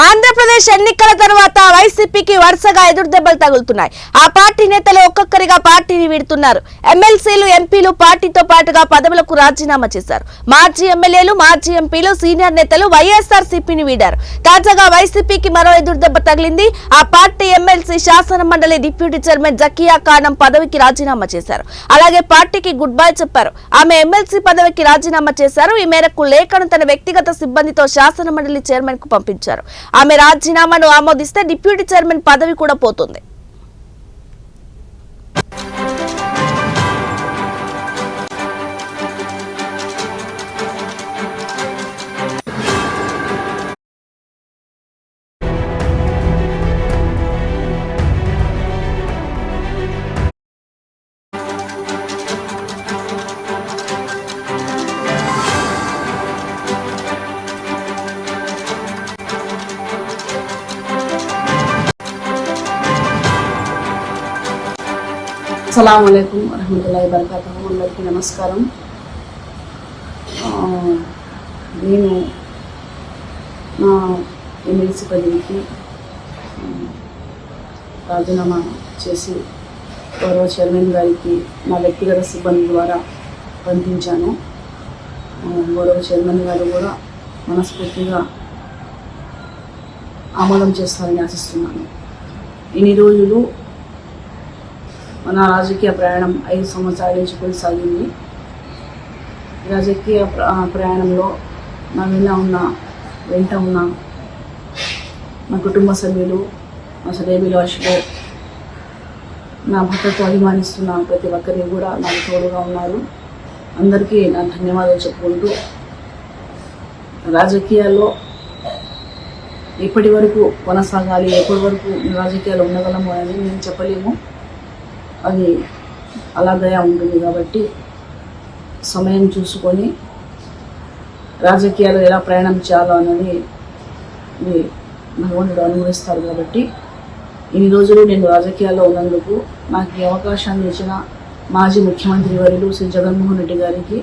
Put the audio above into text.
ఆంధ్రప్రదేశ్ ఎన్నికల తర్వాత వైసీపీకి వరుసగా ఎదురుదెబ్బలు తగులుతున్నాయి. ఆ పార్టీ నేతలు ఒక్కొక్కరిగా పార్టీని వీడుతున్నారు. ఎమ్మెల్సీలు, ఎంపీలు పార్టీతో పాటుగా పదవులకు రాజీనామా చేశారు. మాజీ ఎమ్మెల్యేలు, మాజీ ఎంపీలు, సీనియర్ నేతలు వైఎస్ఆర్సీపీని వీడారు. తాజాగా వైసీపీకి మరో ఎదురుదెబ్బ తగిలింది. ఆ పార్టీ ఎమ్మెల్సీ, శాసన మండలి డిప్యూటీ చైర్మన్ జకియా ఖానం పదవికి రాజీనామా చేశారు. అలాగే పార్టీకి గుడ్ బై చెప్పారు. ఆమె ఎమ్మెల్సీ పదవికి రాజీనామా చేశారు. ఈ మేరకు లేఖను తన వ్యక్తిగత సిబ్బందితో శాసన మండలి చైర్మన్ కు పంపించారు. ఆమె రాజీనామాను ఆమోదిస్తే డిప్యూటీ చైర్మన్ పదవి కూడా పోతుంది. అస్సలాము అలైకుం వరహమతుల్లాహి వబరకాతుహు. అందరికీ నమస్కారం. నేను నా ఎమ్మెల్సీ పదవికి రాజీనామా చేసి గౌరవ చైర్మన్ గారికి నా వ్యక్తిగత సిబ్బంది ద్వారా పంపించాను. గౌరవ చైర్మన్ గారు కూడా మనస్ఫూర్తిగా ఆమోదం చేస్తారని ఆశిస్తున్నాను. ఇన్ని రోజులు మన రాజకీయ ప్రయాణం 5 సంవత్సరాల నుంచి కొనసాగింది. రాజకీయ ప్రయాణంలో నా వెంట ఉన్న నా కుటుంబ సభ్యులు, నా శ్రేయోభిలాషులు, నా భర్తతో అభిమానిస్తున్న ప్రతి ఒక్కరికి కూడా నాకు తోడుగా ఉన్నారు. అందరికీ నా ధన్యవాదాలు చెప్పుకుంటూ, రాజకీయాల్లో ఎప్పటి వరకు కొనసాగాలి, ఎప్పటి వరకు రాజకీయాలు ఉండగలము అని మేము చెప్పలేము. అది అలాగే ఉంటుంది. కాబట్టి సమయం చూసుకొని రాజకీయాలు ఎలా ప్రయాణం చేయాలో అన్నది భగవంతుడు అనుగ్రహిస్తారు. కాబట్టి ఇన్ని రోజులు నేను రాజకీయాల్లో ఉన్నందుకు నాకు ఈ అవకాశాన్ని ఇచ్చిన మాజీ ముఖ్యమంత్రి వర్యులు శ్రీ జగన్మోహన్ రెడ్డి గారికి